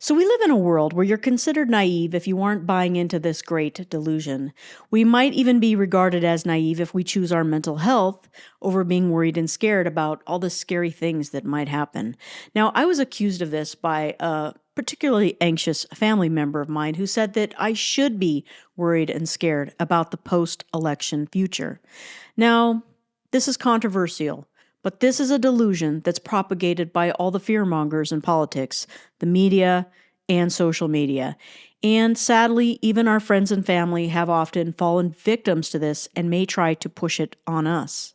So we live in a world where you're considered naive if you aren't buying into this great delusion. We might even be regarded as naive if we choose our mental health over being worried and scared about all the scary things that might happen. Now, I was accused of this by a particularly anxious family member of mine who said that I should be worried and scared about the post-election future. Now, this is controversial. But this is a delusion that's propagated by all the fearmongers in politics, the media, and social media. And sadly, even our friends and family have often fallen victims to this and may try to push it on us.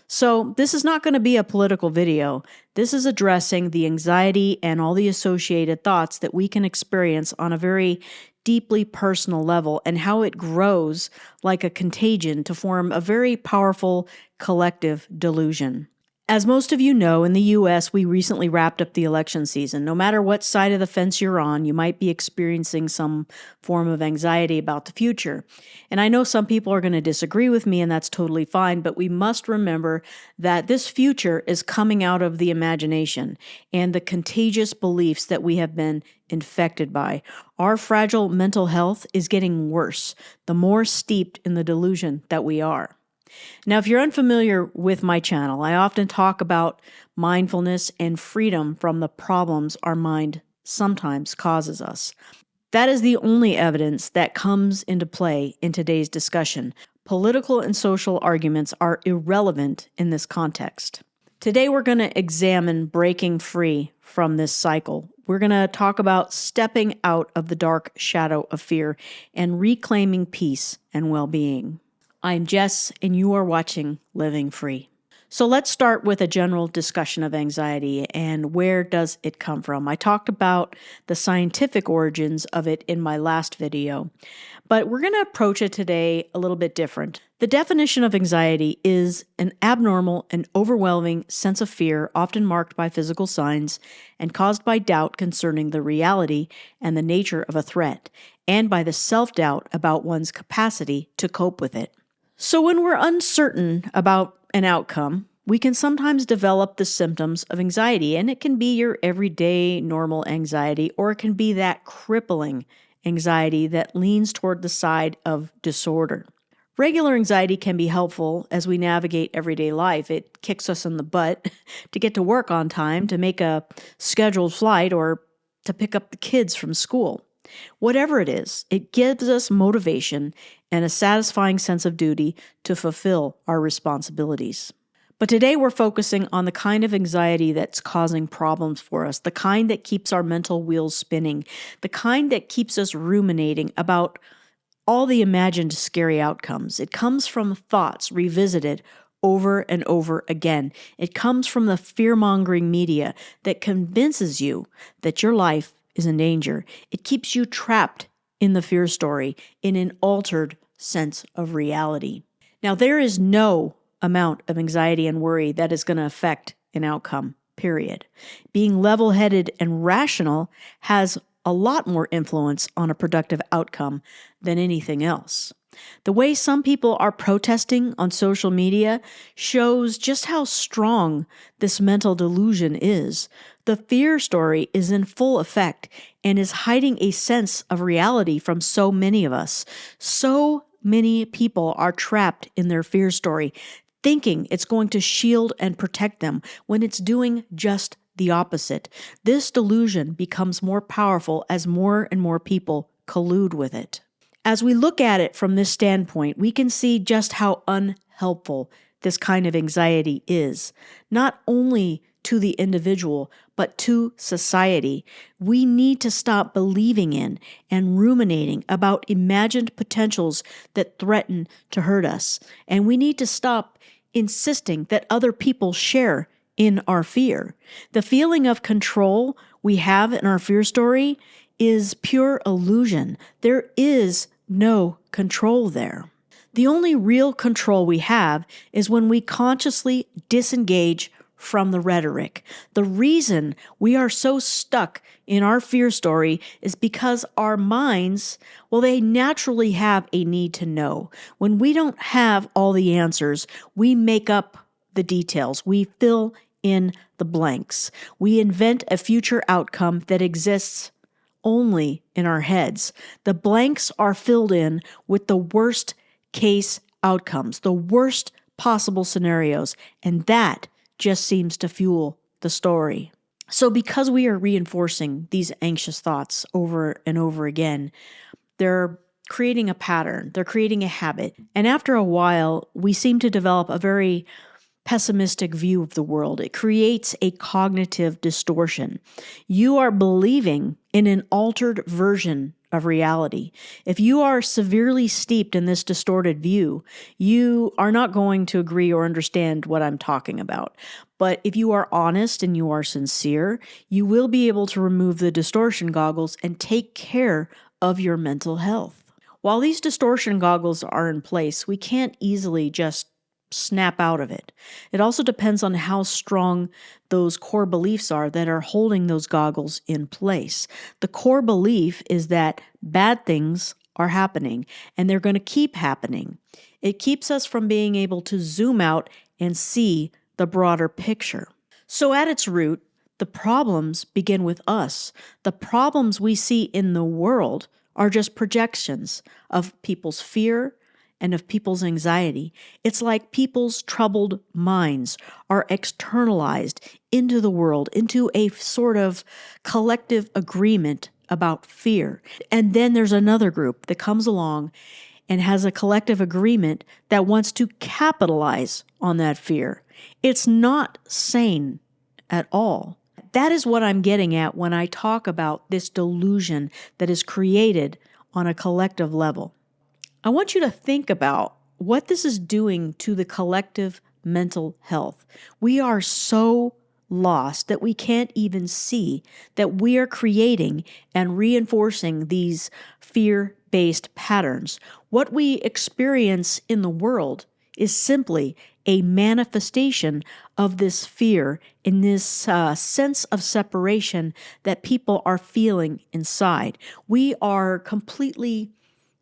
So this is not going to be a political video. This is addressing the anxiety and all the associated thoughts that we can experience on a very deeply personal level and how it grows like a contagion to form a very powerful collective delusion. As most of you know, in the U.S., we recently wrapped up the election season. No matter what side of the fence you're on, you might be experiencing some form of anxiety about the future. And I know some people are going to disagree with me, and that's totally fine, but we must remember that this future is coming out of the imagination and the contagious beliefs that we have been infected by. Our fragile mental health is getting worse, the more steeped in the delusion that we are. Now, if you're unfamiliar with my channel, I often talk about mindfulness and freedom from the problems our mind sometimes causes us. That is the only evidence that comes into play in today's discussion. Political and social arguments are irrelevant in this context. Today, we're going to examine breaking free from this cycle. We're going to talk about stepping out of the dark shadow of fear and reclaiming peace and well-being. I'm Jess, and you are watching Living Free. So let's start with a general discussion of anxiety and where does it come from. I talked about the scientific origins of it in my last video, but we're going to approach it today a little bit different. The definition of anxiety is an abnormal and overwhelming sense of fear, often marked by physical signs and caused by doubt concerning the reality and the nature of a threat, and by the self-doubt about one's capacity to cope with it. So when we're uncertain about an outcome, we can sometimes develop the symptoms of anxiety, and it can be your everyday normal anxiety, or it can be that crippling anxiety that leans toward the side of disorder. Regular anxiety can be helpful as we navigate everyday life. It kicks us in the butt to get to work on time, to make a scheduled flight, or to pick up the kids from school. Whatever it is, it gives us motivation and a satisfying sense of duty to fulfill our responsibilities. But today we're focusing on the kind of anxiety that's causing problems for us, the kind that keeps our mental wheels spinning, the kind that keeps us ruminating about all the imagined scary outcomes. It comes from thoughts revisited over and over again. It comes from the fear-mongering media that convinces you that your life is in danger. It keeps you trapped in the fear story, in an altered sense of reality. Now, there is no amount of anxiety and worry that is going to affect an outcome, period. Being level-headed and rational has a lot more influence on a productive outcome than anything else. The way some people are protesting on social media shows just how strong this mental delusion is. The fear story is in full effect and is hiding a sense of reality from so many of us. So many people are trapped in their fear story, thinking it's going to shield and protect them when it's doing just the opposite. This delusion becomes more powerful as more and more people collude with it. As we look at it from this standpoint, we can see just how unhelpful this kind of anxiety is, not only to the individual, but to society. We need to stop believing in and ruminating about imagined potentials that threaten to hurt us. And we need to stop insisting that other people share in our fear. The feeling of control we have in our fear story is pure illusion. There is no control there. The only real control we have is when we consciously disengage from the rhetoric. The reason we are so stuck in our fear story is because our minds, well, they naturally have a need to know. When we don't have all the answers, we make up the details. We fill in the blanks. We invent a future outcome that exists only in our heads. The blanks are filled in with the worst case outcomes, the worst possible scenarios, and that just seems to fuel the story. So because we are reinforcing these anxious thoughts over and over again, they're creating a pattern, they're creating a habit. And after a while, we seem to develop a very pessimistic view of the world. It creates a cognitive distortion. You are believing in an altered version of reality. If you are severely steeped in this distorted view, you are not going to agree or understand what I'm talking about. But if you are honest and you are sincere, you will be able to remove the distortion goggles and take care of your mental health. While these distortion goggles are in place, we can't easily just snap out of it. It also depends on how strong those core beliefs are that are holding those goggles in place. The core belief is that bad things are happening and they're going to keep happening. It keeps us from being able to zoom out and see the broader picture. So at its root, the problems begin with us. The problems we see in the world are just projections of people's fear and of people's anxiety. It's like people's troubled minds are externalized into the world, into a sort of collective agreement about fear. And then there's another group that comes along and has a collective agreement that wants to capitalize on that fear. It's not sane at all. That is what I'm getting at when I talk about this delusion that is created on a collective level. I want you to think about what this is doing to the collective mental health. We are so lost that we can't even see that we are creating and reinforcing these fear-based patterns. What we experience in the world is simply a manifestation of this fear in this sense of separation that people are feeling inside. We are completely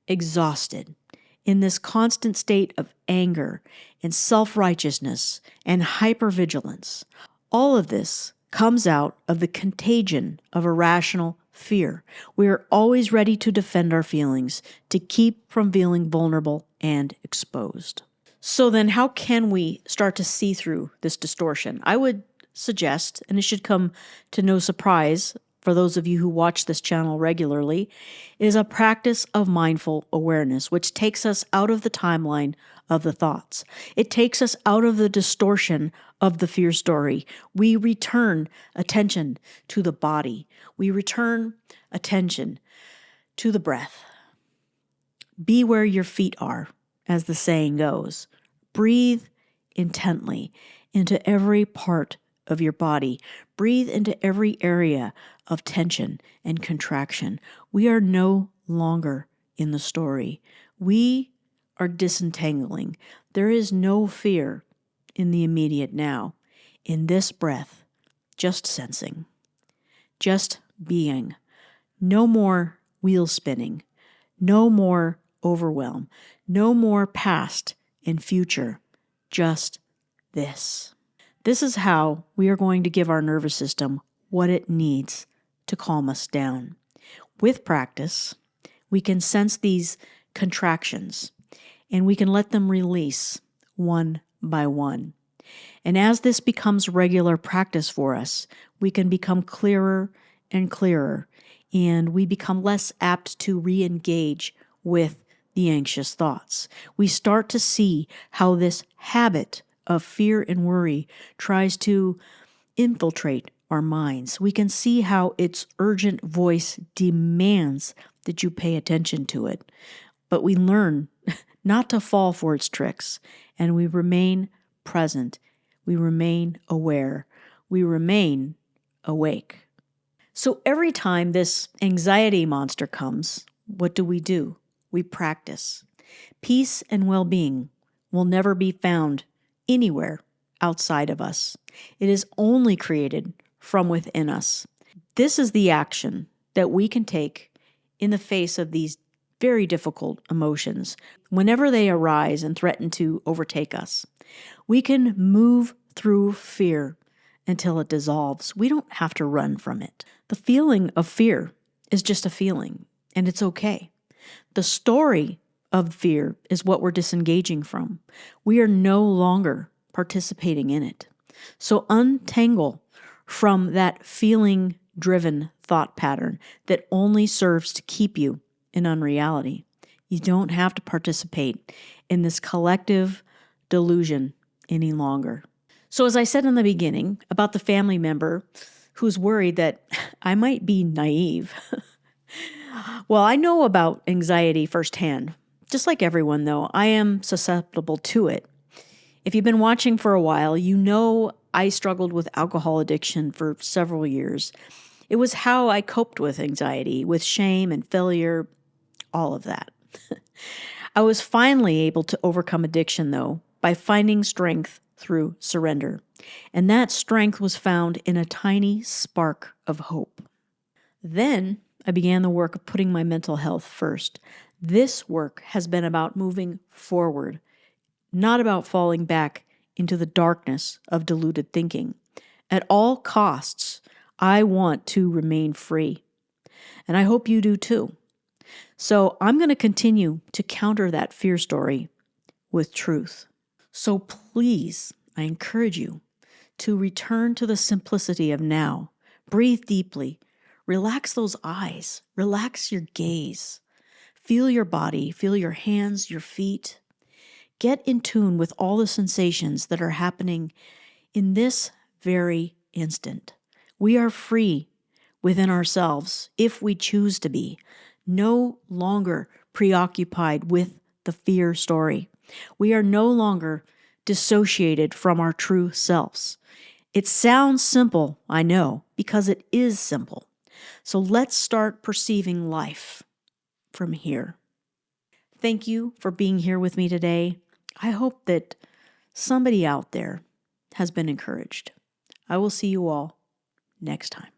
exhausted in this constant state of anger and self-righteousness and hypervigilance. All of this comes out of the contagion of irrational fear. We are always ready to defend our feelings, to keep from feeling vulnerable and exposed. So then how can we start to see through this distortion? I would suggest, and it should come to no surprise for those of you who watch this channel regularly, is a practice of mindful awareness, which takes us out of the timeline of the thoughts. It takes us out of the distortion of the fear story. We return attention to the body. We return attention to the breath. Be where your feet are, as the saying goes. Breathe intently into every part of your body. Breathe into every area of tension and contraction. We are no longer in the story. We are disentangling. There is no fear in the immediate now. In this breath, just sensing, just being. No more wheel spinning. No more overwhelm. No more past and future. Just this. This is how we are going to give our nervous system what it needs to calm us down. With practice, we can sense these contractions and we can let them release one by one. And as this becomes regular practice for us, we can become clearer and clearer, and we become less apt to re-engage with the anxious thoughts. We start to see how this habit of fear and worry tries to infiltrate our minds. We can see how its urgent voice demands that you pay attention to it. But we learn not to fall for its tricks, and we remain present. We remain aware. We remain awake. So every time this anxiety monster comes, what do? We practice. Peace and well-being will never be found anywhere outside of us. It is only created from within us. This is the action that we can take in the face of these very difficult emotions. Whenever they arise and threaten to overtake us, we can move through fear until it dissolves. We don't have to run from it. The feeling of fear is just a feeling, and it's okay. The story of fear is what we're disengaging from. We are no longer participating in it. So untangle from that feeling-driven thought pattern that only serves to keep you in unreality. You don't have to participate in this collective delusion any longer. So as I said in the beginning about the family member who's worried that I might be naive, well, I know about anxiety firsthand. Just like everyone, though, I am susceptible to it. If you've been watching for a while, you know I struggled with alcohol addiction for several years. It was how I coped with anxiety, with shame and failure, all of that. I was finally able to overcome addiction, though, by finding strength through surrender. And that strength was found in a tiny spark of hope. Then I began the work of putting my mental health first. This work has been about moving forward, not about falling back into the darkness of deluded thinking. At all costs, I want to remain free. And I hope you do too. So I'm going to continue to counter that fear story with truth. So please, I encourage you to return to the simplicity of now. Breathe deeply. Relax those eyes. Relax your gaze. Feel your body. Feel your hands, your feet. Get in tune with all the sensations that are happening in this very instant. We are free within ourselves if we choose to be, no longer preoccupied with the fear story. We are no longer dissociated from our true selves. It sounds simple, I know, because it is simple. So let's start perceiving life from here. Thank you for being here with me today. I hope that somebody out there has been encouraged. I will see you all next time.